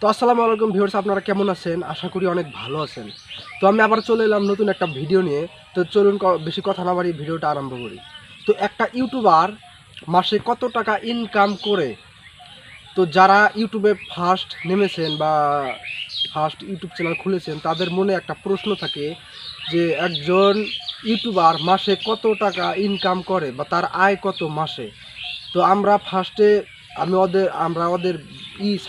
তো আসসালামু আলাইকুম ভিউয়ার্স, আপনারা কেমন আছেন? আশা করি অনেক ভালো আছেন। তো আমি আবার চলে এলাম নতুন একটা ভিডিও নিয়ে। তো চলুন বেশি কথা না বাড়িয়ে ভিডিওটা আরম্ভ করি। তো একটা ইউটিউবার মাসে কত টাকা ইনকাম করে? তো যারা ইউটিউবে ফার্স্ট নেমেছেন বা ফার্স্ট ইউটিউব চ্যানেল খুলেছেন, তাদের মনে একটা প্রশ্ন থাকে যে একজন ইউটিউবার মাসে কত টাকা ইনকাম করে বা তার আয় কত মাসে। তো আমরা ফার্স্টে আমরা ওদের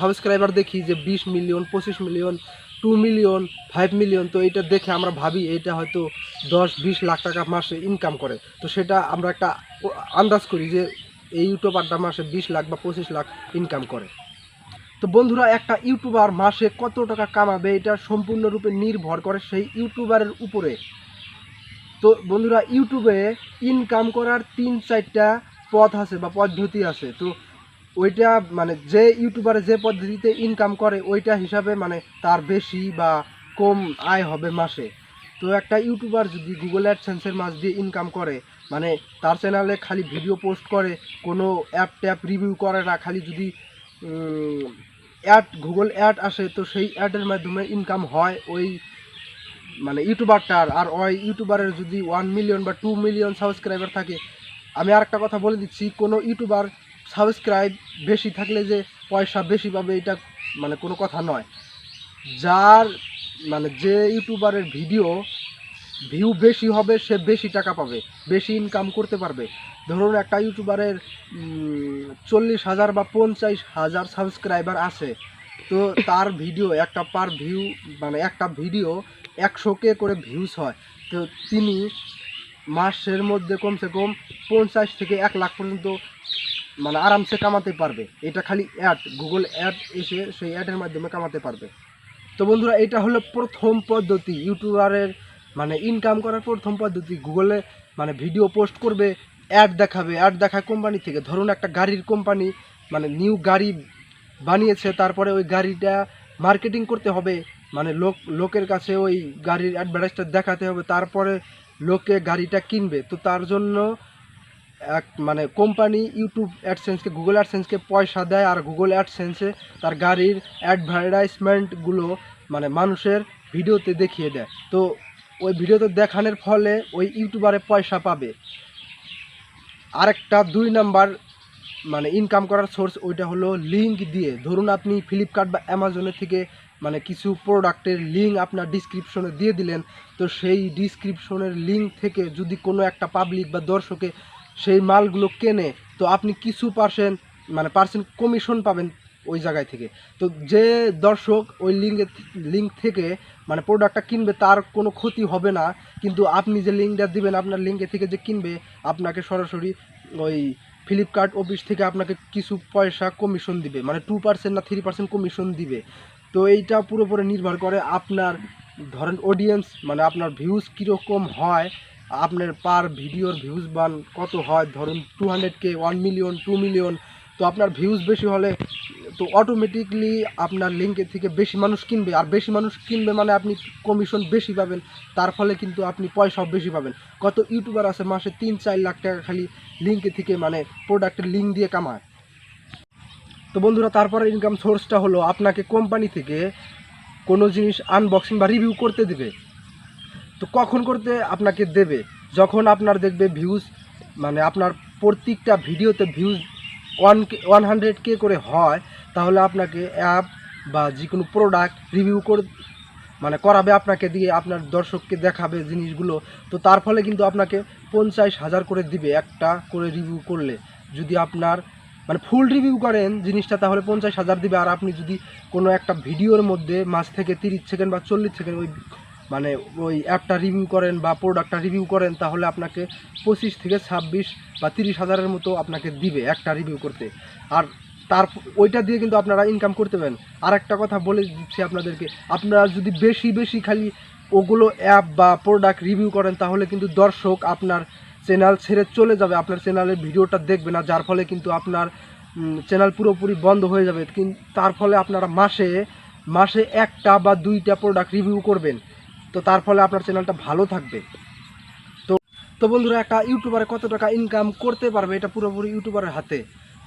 সাবস্ক্রাইবার দেখি যে 20 মিলিয়ন, 25 মিলিয়ন, 2 মিলিয়ন, 5 মিলিয়ন। তো এটা দেখে আমরা ভাবি এটা হয়তো 10-20 লাখ টাকা মাসে ইনকাম করে। তো সেটা আমরা একটা আন্দাজ করি যে এই ইউটিউবারটা মাসে 20 লাখ বা 25 লাখ ইনকাম করে। তো বন্ধুরা, একটা ইউটিউবার মাসে কত টাকা কামাবে এটা সম্পূর্ণরূপে নির্ভর করে সেই ইউটিউবারের উপরে। তো বন্ধুরা, ইউটিউবে ইনকাম করার 3-4টা পথ আছে বা পদ্ধতি আছে। তো ওইটা মানে যে ইউটিউবারে যে পদ্ধতিতে ইনকাম করে ওইটা হিসাবে মানে তার বেশি বা কম আয় হবে মাসে। তো একটা ইউটিউবার যদি গুগল অ্যাডসেন্সের মাস দিয়ে ইনকাম করে, মানে তার চ্যানেলে খালি ভিডিও পোস্ট করে, কোনো অ্যাপ ট্যাপ রিভিউ করে না, খালি যদি গুগল অ্যাড আসে তো সেই অ্যাডের মাধ্যমে ইনকাম হয় ওই মানে ইউটিউবারটার। আর ওই ইউটিউবারের যদি 1 মিলিয়ন বা 2 মিলিয়ন সাবস্ক্রাইবার থাকে, আমি আর একটা কথা বলে দিচ্ছি, কোনো ইউটিউবার সাবস্ক্রাইব বেশি থাকলে যে পয়সা বেশি পাবে এটা মানে কোনো কথা নয়। যার মানে যে ইউটিউবারের ভিউ বেশি হবে সে বেশি টাকা পাবে, বেশি ইনকাম করতে পারবে। ধরুন একটা ইউটিউবারের 40,000 বা 50,000 সাবস্ক্রাইবার আছে, তো তার ভিডিও একটা পার ভিউ মানে একটা ভিডিও 100K করে ভিউজ হয়। তো তিনি মাসের মধ্যে কমসে কম 50 থেকে 1 লাখ পর্যন্ত মানে আরামসে কামাতে পারবে। এটা খালি গুগল অ্যাড এসে সেই অ্যাডের মাধ্যমে কামাতে পারবে। তো বন্ধুরা, এটা হলো প্রথম পদ্ধতি ইউটিউবারের মানে ইনকাম করার প্রথম পদ্ধতি। গুগলে মানে ভিডিও পোস্ট করবে, অ্যাড দেখায় কোম্পানি থেকে। ধরুন একটা গাড়ির কোম্পানি মানে নিউ গাড়ি বানিয়েছে, তারপরে ওই গাড়িটা মার্কেটিং করতে হবে, মানে লোকের কাছে ওই গাড়ির অ্যাডভার্টাইজটা দেখাতে হবে, তারপরে লোকে গাড়িটা কিনবে। তো তার জন্য এক মানে কোম্পানি ইউটিউব অ্যাডসেন্সকে গুগল অ্যাডসেন্সকে পয়সা দেয়, আর গুগল অ্যাডসেন্সে তার গাড়ির অ্যাডভার্টাইজমেন্টগুলো মানে মানুষের ভিডিওতে দেখিয়ে দেয়। তো ওই ভিডিওতে দেখানোর ফলে ওই ইউটিউবারে পয়সা পাবে। আরেকটা 2 নাম্বার মানে ইনকাম করার সোর্স, ওইটা হলো লিঙ্ক দিয়ে। ধরুন আপনি ফ্লিপকার্ট বা অ্যামাজনের থেকে মানে কিছু প্রোডাক্টের লিঙ্ক আপনার ডিসক্রিপশনে দিয়ে দিলেন। তো সেই ডিসক্রিপশনের লিঙ্ক থেকে যদি কোনো একটা পাবলিক বা দর্শকে সেই মালগুলো কেনে, তো আপনি কিছু পার্সেন্ট কমিশন পাবেন ওই জায়গায় থেকে। তো যে দর্শক ওই লিঙ্ক থেকে মানে প্রোডাক্টটা কিনবে তার কোনো ক্ষতি হবে না, কিন্তু আপনি যে লিঙ্কটা দিবেন আপনার লিঙ্কে থেকে যে কিনবে আপনাকে সরাসরি ওই ফ্লিপকার্ট অফিস থেকে আপনাকে কিছু পয়সা কমিশন দিবে, মানে 2% না 3% কমিশন দিবে। তো এইটা পুরোপুরি নির্ভর করে আপনার ধরেন অডিয়েন্স মানে আপনার ভিউজ কীরকম হয়, আপনার পার ভিডিওর ভিউজ বান কত হয়। ধরুন 200K, 1 মিলিয়ন, 2 মিলিয়ন। তো আপনার ভিউজ বেশি হলে তো অটোমেটিকলি আপনার লিঙ্কের থেকে বেশি মানুষ কিনবে, আর বেশি মানুষ কিনবে মানে আপনি কমিশন বেশি পাবেন, তার ফলে কিন্তু আপনি পয়সাও বেশি পাবেন। কত ইউটিউবার আছে মাসে 3-4 লাখ টাকা খালি লিঙ্কে থেকে মানে প্রোডাক্টের লিঙ্ক দিয়ে কামায়। তো বন্ধুরা, তারপরে ইনকাম সোর্সটা হলো আপনাকে কোম্পানি থেকে কোনো জিনিস আনবক্সিং বা রিভিউ করতে দেবে। তো কখন করতে আপনাকে দেবে? যখন আপনার দেখবে ভিউজ মানে আপনার প্রত্যেকটা ভিডিওতে ভিউজ 100K করে হয়, তাহলে আপনাকে অ্যাপ বা যে কোনো প্রোডাক্ট রিভিউ করাবে আপনাকে দিয়ে, আপনার দর্শককে দেখাবে জিনিসগুলো। তো তার ফলে কিন্তু আপনাকে 50,000 করে দিবে একটা করে রিভিউ করলে। যদি আপনার মানে ফুল রিভিউ করেন জিনিসটা তাহলে 50,000 দিবে। আর আপনি যদি কোনো একটা ভিডিওর মধ্যে মাঝ থেকে 30 সেকেন্ড বা 40 সেকেন্ড ওই অ্যাপটা রিভিউ করেন বা প্রোডাক্টটা রিভিউ করেন, তাহলে আপনাকে 25 থেকে 26 বা 30,000-এর মতো আপনাকে দিবে একটা রিভিউ করতে। আর ওইটা দিয়ে কিন্তু আপনারা ইনকাম করতে পারেন। আর একটা কথা বলে দিচ্ছি আপনাদেরকে, আপনারা যদি বেশি খালি ওগুলো অ্যাপ বা প্রোডাক্ট রিভিউ করেন, তাহলে কিন্তু দর্শক আপনার চ্যানেল ছেড়ে চলে যাবে, আপনার চ্যানেলের ভিডিওটা দেখবে না, যার ফলে কিন্তু আপনার চ্যানেল পুরোপুরি বন্ধ হয়ে যাবে। কিন্তু তার ফলে আপনারা মাসে একটা বা 2টা প্রোডাক্ট রিভিউ করবেন, তো তার ফলে আপনার চ্যানেলটা ভালো থাকবে। তো বন্ধুরা, একটা ইউটিউবারে কত টাকা ইনকাম করতে পারবে এটা পুরোপুরি ইউটিউবারের হাতে।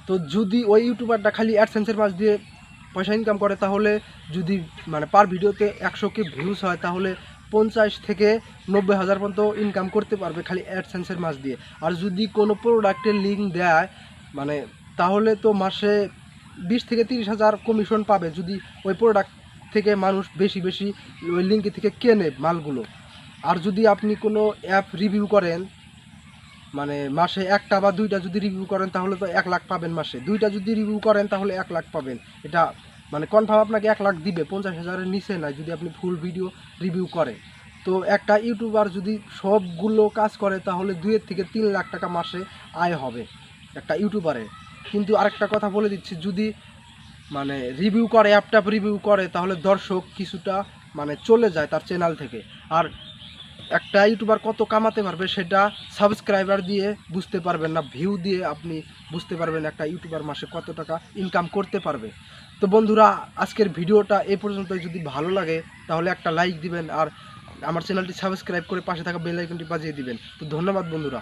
তো যদি ওই ইউটিউবারটা খালি অ্যাডসেন্সের মাস দিয়ে পয়সা ইনকাম করে, তাহলে যদি মানে পার ভিডিওতে 100K ভিউজ হয় তাহলে 50 থেকে 90,000 পর্যন্ত ইনকাম করতে পারবে খালি অ্যাডসেন্সের মাস দিয়ে। আর যদি কোনো প্রোডাক্টের লিঙ্ক দেয় মানে তাহলে তো মাসে 20 থেকে 30,000 কমিশন পাবে যদি ওই প্রোডাক্ট থেকে মানুষ বেশি বেশি ওই লিঙ্ক থেকে কেনে মালগুলো। আর যদি আপনি কোনো অ্যাপ রিভিউ করেন মানে মাসে একটা বা দুইটা যদি রিভিউ করেন তাহলে তো 1 লাখ পাবেন মাসে, দুইটা যদি রিভিউ করেন তাহলে 1 লাখ পাবেন। এটা মানে কনফার্ম আপনাকে 1 লাখ দিবে, 50,000-এর নিচে নয় যদি আপনি ফুল ভিডিও রিভিউ করেন। তো একটা ইউটিউবার যদি সবগুলো কাজ করে তাহলে 2 থেকে 3 লাখ টাকা মাসে আয় হবে একটা ইউটিউবারের। কিন্তু আরেকটা কথা বলে দিচ্ছি, যদি মানে রিভিউ করে অ্যাপটাপ রিভিউ করে তাহলে দর্শক কিছুটা মানে চলে যায় তার চ্যানেল থেকে। আর একটা ইউটিউবার কত কামাতে পারবে সেটা সাবস্ক্রাইবার দিয়ে বুঝতে পারবেন না, ভিউ দিয়ে আপনি বুঝতে পারবেন একটা ইউটিউবার মাসে কত টাকা ইনকাম করতে পারবে। তো বন্ধুরা আজকের ভিডিওটা এই পর্যন্ত, যদি ভালো লাগে তাহলে একটা লাইক দিবেন আর আমার চ্যানেলটি সাবস্ক্রাইব করে পাশে থাকা বেল আইকনটি বাজিয়ে দিবেন। তো ধন্যবাদ বন্ধুরা।